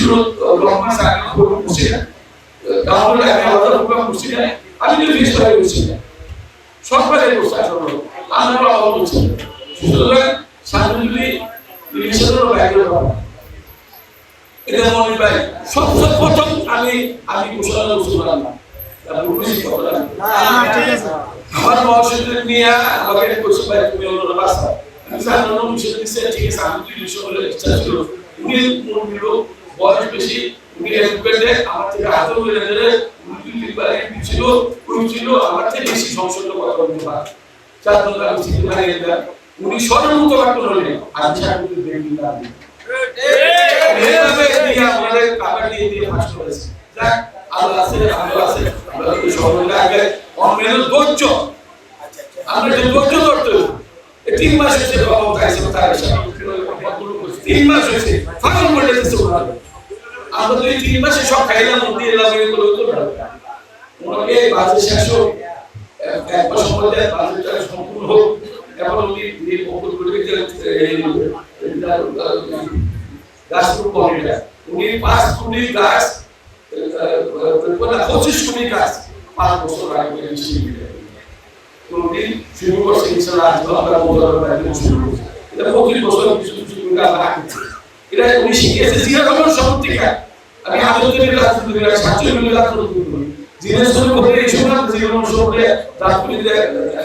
শুরু রহমান সাহেব প্রোগ্রাম করছি না, তাহলে আমি আলাদা প্রোগ্রাম করছি না, আমি তো বিস্তারিত করছি না, সরকারের প্রশাসন আমরা বলছি সুতরাং সামনে ইলেকশনের বাইরে হবে এটা মনে ভাই সবচেয়ে প্রথম আমি ঘোষণা করছিলাম না আমার মহাসচিব নিয়ে আমাকে কোচ ভাই তুমি হলো বাসা আমি জানো মিশন দিছে ঠিক আছে আমি ইলেকশনের ইচ্ছা ছিল উনি মূল বয়স বেশি উনি এডুকেটেড আমার থেকে হাতে ধরে ধরে উনি লিবারে ছিল উনি ছিল আমার থেকে বেশি সংসদে কথা বলতে পারে চারজন আমি চিন্তা করে এটা উনি সর্বমুক্ত রাখতে হলেন আমি সাথে দেখি না এইভাবে দিয়া আমাদের টাকা দিয়ে ফাঁস করেছে যাক আল্লাহ আছে আমরা তো সবাই আগে অনলাইনে ধৈর্য আমরা যে ধৈর্য ধরতে 3 মাস হয়েছে বাবা তাইছে তার সাথে 3 মাস হয়েছে ফাঁসল করে দিতে ওরা আমরা তো 3 মাসে সব খাইলাম দিয়ে এলাম এগুলো তো না ওনাকে বাজে শেষ হোক একবার সময় দেয় বাজেটটা সম্পূর্ণ হোক এখন উনি এই প্রকল্পগুলোকে গাছ রোপণ উনি 5 কোটি গাছ 25 কোটি গাছ 5 বছর আগে বেশি তো উনি শুরু করছে ইনশাআল্লাহ আমরা বলতে শুরু করছি এটা 25 বছর কিছু গাছ রাখছে এটা উনি শিখেছে জিয়া রহমান সমিতিকা আমি আদতের রাজনীতি করে 7 মিনিট রাজনীতি করি জিনের শুরু করে এই সময় জিয়া রহমান সমিতি রাজনীতিতে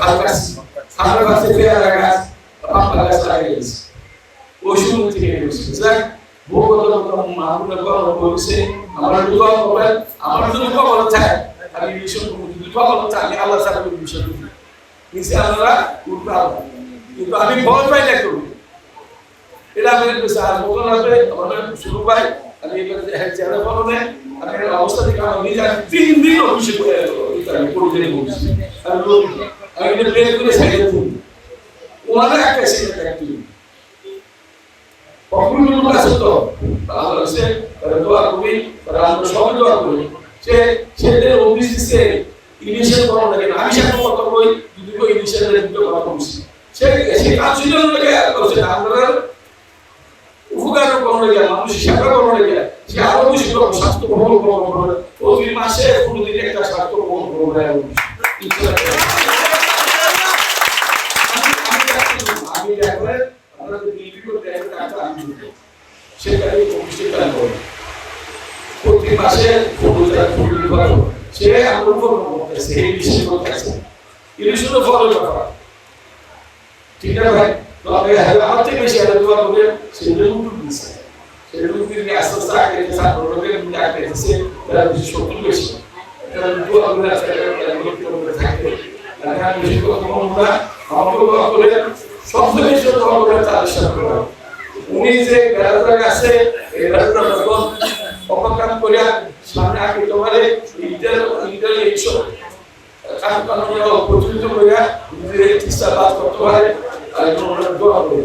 হালকা আমরা কাছে পেয়ারা গাছ পাপা গাছ লাগিয়েছি ওই শুরু থেকে গেছে যাক ভূগোল মাহবুব বলছে আমার দোয়া করবেন আমার যদি কবল থাকে আমি মিশন যদি কবল থাকে আল্লাহ সাহেব মিশন করি ইনশাআল্লাহ উঠাও কিন্তু আমি ভয় পাই না করি এটা আমি স্যার বলতে হবে আমাদের শুরু পাই আমি এবারে হেডচারে বলো না আমি অবস্থা থেকে আমি নিজে 3 দিন অফিসে করে আমি পড়তে বলছি আমি এটা প্লে করে সাইডে দিই ওনারা একটা সিস্টেম একটা অপূর্ণ আছে তো তাহলে সে দোয়া করি আমরা সবাই দোয়া করি সে ছেলের অফিসে ইনিশিয়াল করা লাগে আমি সাথে কথা বলি যদি কই ইনিশিয়াল এর ভিতরে কথা বলছি সে কাজ ছিল লাগে করছে আমরা উপকার করার লাগে মানুষ সেবা করার লাগে সে আরো বেশি স্বাস্থ্য ভবন করে ও 2 মাসে পুরো দিন একটা স্বাস্থ্য ভবন করে আমি দেখলে আমরা যে বিল করতে একটা আমি সেটাই অফিসে কাজ করে প্রতি মাসে ফটোটা ফুল করব সে আমার উপর করতেছে এই বিষয় করতেছে ইলিশন ফলো করা ঠিক আছে ভাই তো আমি আমার থেকে বেশি আলাদা করে সেটা উঠে দিছে সেটা উঠে দিয়ে আস্তে আস্তে আগে সাত রোগে আগে আছে তার বেশি শক্তি বেশি তার দুটো আমরা করে থাকতে আর বেশি কথা আমরা আমরা করে সবচেয়ে বেশি কথা বলে তার সাথে উনি যে গ্যারাজে আছে এই রাস্তা যখন অপকাম করিয়া সামনে আগে তোমারে ইন্টার এইসব কাজ কানুনের প্রচলিত করিয়া যে চিকিৎসা বাদ করতে পারে আর দোয়া করে